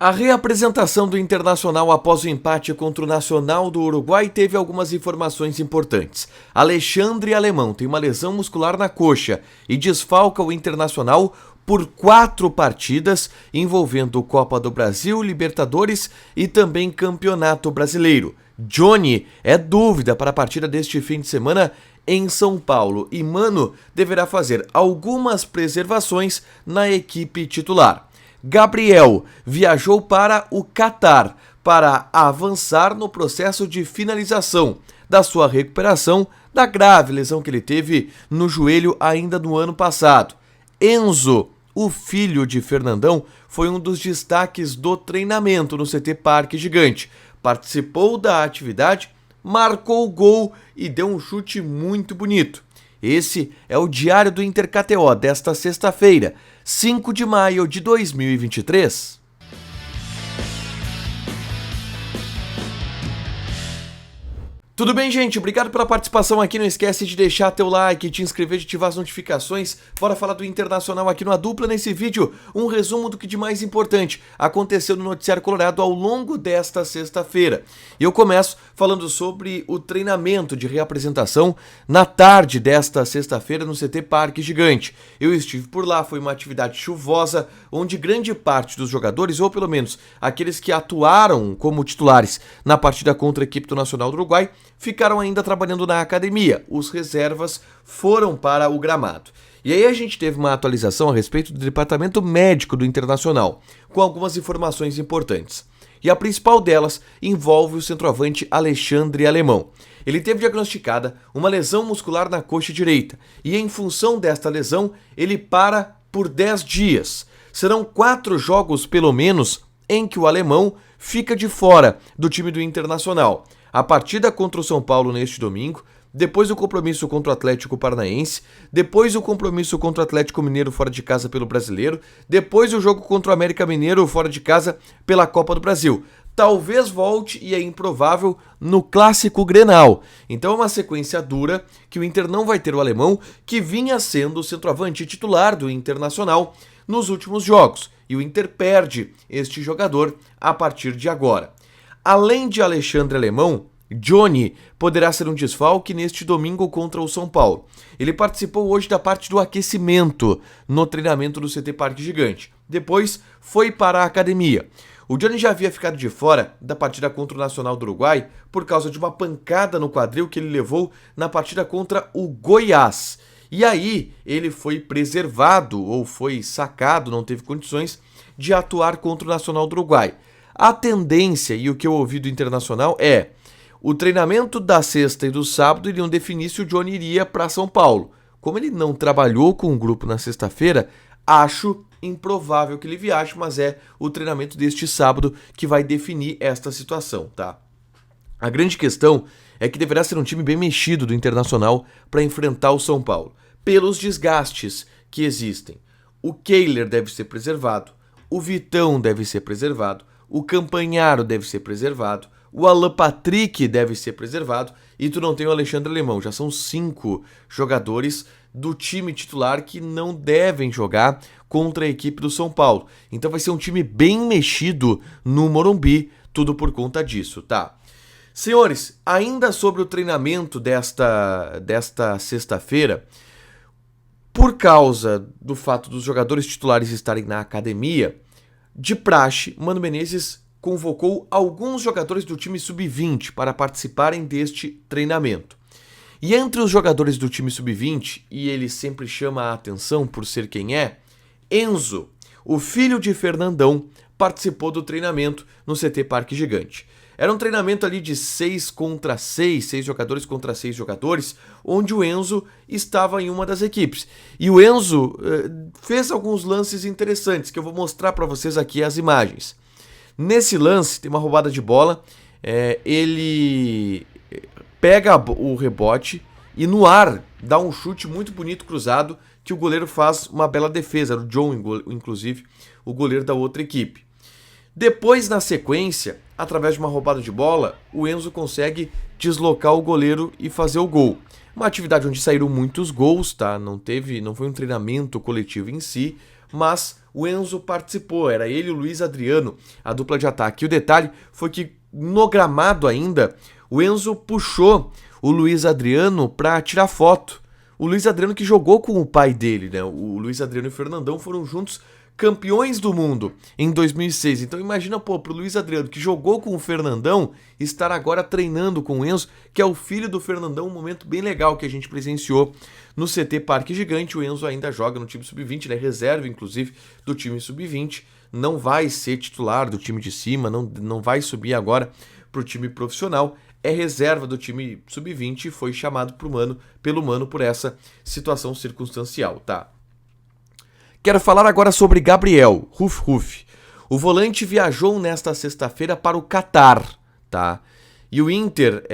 A reapresentação do Internacional após o empate contra o Nacional do Uruguai teve algumas informações importantes. Alexandre Alemão tem uma lesão muscular na coxa e desfalca o Internacional por 4 partidas, envolvendo Copa do Brasil, Libertadores e também Campeonato Brasileiro. Johnny é dúvida para a partida deste fim de semana em São Paulo e Mano deverá fazer algumas preservações na equipe titular. Gabriel viajou para o Catar para avançar no processo de finalização da sua recuperação da grave lesão que ele teve no joelho ainda no ano passado. Enzo, o filho de Fernandão, foi um dos destaques do treinamento no CT Parque Gigante. Participou da atividade, marcou o gol e deu um chute muito bonito. Esse é o Diário do Inter KTO desta sexta-feira, 5 de maio de 2023. Tudo bem, gente? Obrigado pela participação aqui. Não esquece de deixar teu like, te inscrever, de ativar as notificações. Bora falar do Internacional aqui no A Dupla. Nesse vídeo, um resumo do que de mais importante aconteceu no Noticiário Colorado ao longo desta sexta-feira. E eu começo falando sobre o treinamento de reapresentação na tarde desta sexta-feira no CT Parque Gigante. Eu estive por lá, foi uma atividade chuvosa, onde grande parte dos jogadores, ou pelo menos aqueles que atuaram como titulares na partida contra a equipe do Nacional do Uruguai, ficaram ainda trabalhando na academia. Os reservas foram para o gramado. E aí a gente teve uma atualização a respeito do departamento médico do Internacional, com algumas informações importantes. E a principal delas envolve o centroavante Alexandre Alemão. Ele teve diagnosticada uma lesão muscular na coxa direita e, em função desta lesão, ele para por 10 dias. Serão 4 jogos, pelo menos, em que o alemão fica de fora do time do Internacional. A partida contra o São Paulo neste domingo, depois o compromisso contra o Atlético Paranaense, depois o compromisso contra o Atlético Mineiro fora de casa pelo Brasileiro, depois o jogo contra o América Mineiro fora de casa pela Copa do Brasil. Talvez volte, e é improvável, no Clássico Grenal. Então é uma sequência dura que o Inter não vai ter o alemão, que vinha sendo o centroavante titular do Internacional nos últimos jogos. E o Inter perde este jogador a partir de agora. Além de Alexandre Alemão, Johnny poderá ser um desfalque neste domingo contra o São Paulo. Ele participou hoje da parte do aquecimento no treinamento do CT Parque Gigante. Depois foi para a academia. O Johnny já havia ficado de fora da partida contra o Nacional do Uruguai por causa de uma pancada no quadril que ele levou na partida contra o Goiás. E aí ele foi preservado ou foi sacado, não teve condições de atuar contra o Nacional do Uruguai. A tendência, e o que eu ouvi do Internacional, é o treinamento da sexta e do sábado iriam definir se o Johnny iria para São Paulo. Como ele não trabalhou com o grupo na sexta-feira, acho improvável que ele viaje, mas é o treinamento deste sábado que vai definir esta situação, tá? A grande questão é que deverá ser um time bem mexido do Internacional para enfrentar o São Paulo, pelos desgastes que existem. O Kehler deve ser preservado, o Vitão deve ser preservado, o Campanharo deve ser preservado, o Alan Patrick deve ser preservado e tu não tem o Alexandre Alemão. Já são 5 jogadores do time titular que não devem jogar contra a equipe do São Paulo. Então vai ser um time bem mexido no Morumbi, tudo por conta disso, tá? Senhores, ainda sobre o treinamento desta sexta-feira, por causa do fato dos jogadores titulares estarem na academia, de praxe, Mano Menezes convocou alguns jogadores do time sub-20 para participarem deste treinamento. E entre os jogadores do time sub-20, e ele sempre chama a atenção por ser quem é, Enzo, o filho de Fernandão, participou do treinamento no CT Parque Gigante. Era um treinamento ali de 6 contra 6, 6 jogadores contra 6 jogadores, onde o Enzo estava em uma das equipes. E o Enzo fez alguns lances interessantes, que eu vou mostrar para vocês aqui as imagens. Nesse lance, tem uma roubada de bola, ele pega o rebote e no ar dá um chute muito bonito cruzado, que o goleiro faz uma bela defesa, era o John, inclusive, o goleiro da outra equipe. Depois, na sequência, através de uma roubada de bola, o Enzo consegue deslocar o goleiro e fazer o gol. Uma atividade onde saíram muitos gols, tá? Não foi um treinamento coletivo em si, mas o Enzo participou, era ele e o Luiz Adriano, a dupla de ataque. E o detalhe foi que no gramado ainda, o Enzo puxou o Luiz Adriano para tirar foto. O Luiz Adriano que jogou com o pai dele, né? O Luiz Adriano e o Fernandão foram juntos campeões do mundo em 2006. Então imagina, pô, pro Luiz Adriano, que jogou com o Fernandão, estar agora treinando com o Enzo, que é o filho do Fernandão, um momento bem legal que a gente presenciou no CT Parque Gigante. O Enzo ainda joga no time sub-20, né? Reserva, inclusive, do time sub-20. Não vai ser titular do time de cima, não vai subir agora pro time profissional. É reserva do time sub-20 e foi chamado pelo Mano por essa situação circunstancial, tá? Quero falar agora sobre Gabriel Ruf. O volante viajou nesta sexta-feira para o Catar, tá? E o Inter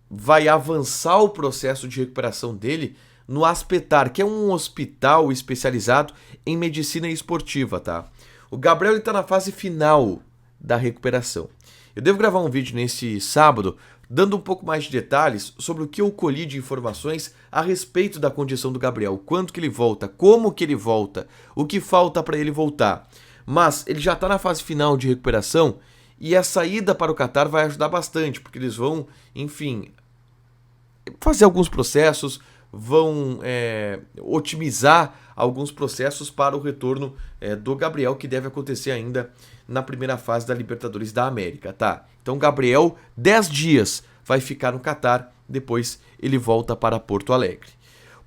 vai avançar o processo de recuperação dele no Aspetar, que é um hospital especializado em medicina esportiva, tá? O Gabriel está na fase final da recuperação. Eu devo gravar um vídeo nesse sábado dando um pouco mais de detalhes sobre o que eu colhi de informações a respeito da condição do Gabriel, quanto que ele volta, como que ele volta, o que falta para ele voltar. Mas ele já está na fase final de recuperação e a saída para o Catar vai ajudar bastante, porque eles vão, enfim, fazer alguns processos, vão otimizar alguns processos para o retorno do Gabriel, que deve acontecer ainda na primeira fase da Libertadores da América, tá? Então Gabriel, 10 dias, vai ficar no Catar, depois ele volta para Porto Alegre.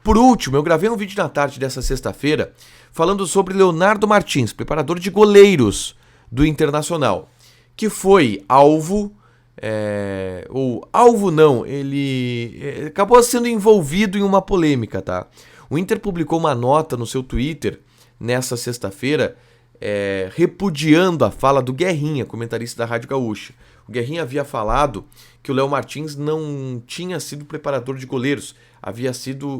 Por último, eu gravei um vídeo na tarde dessa sexta-feira falando sobre Leonardo Martins, preparador de goleiros do Internacional, que foi alvo, ele acabou sendo envolvido em uma polêmica, tá? O Inter publicou uma nota no seu Twitter nessa sexta-feira, repudiando a fala do Guerrinha, comentarista da Rádio Gaúcha. O Guerrinha havia falado que o Léo Martins não tinha sido preparador de goleiros,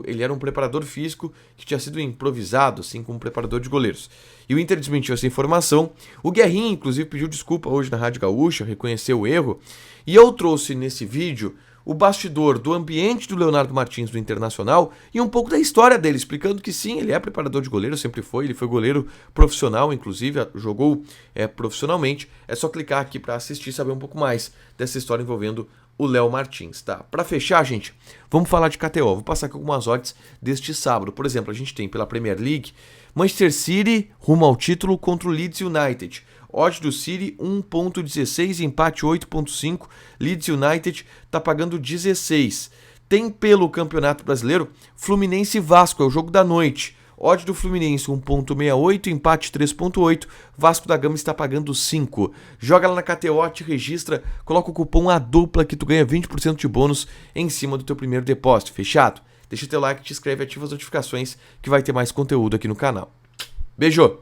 ele era um preparador físico que tinha sido improvisado, assim como preparador de goleiros. E o Inter desmentiu essa informação. O Guerrinha, inclusive, pediu desculpa hoje na Rádio Gaúcha, reconheceu o erro. E eu trouxe nesse vídeo o bastidor do ambiente do Leonardo Martins do Internacional e um pouco da história dele, explicando que sim, ele é preparador de goleiro, sempre foi, ele foi goleiro profissional, inclusive jogou profissionalmente. É só clicar aqui para assistir e saber um pouco mais dessa história envolvendo o Léo Martins, tá? Para fechar, gente, vamos falar de KTO. Vou passar aqui algumas odds deste sábado. Por exemplo, a gente tem pela Premier League Manchester City rumo ao título contra o Leeds United. Odds do City 1.16, empate 8.5. Leeds United está pagando 16. Tem pelo Campeonato Brasileiro Fluminense e Vasco, é o jogo da noite. Odds do Fluminense 1.68, empate 3.8. Vasco da Gama está pagando 5. Joga lá na KTO, te registra, coloca o cupom ADUPLA que tu ganha 20% de bônus em cima do teu primeiro depósito. Fechado? Deixa teu like, te inscreve, ativa as notificações que vai ter mais conteúdo aqui no canal. Beijo!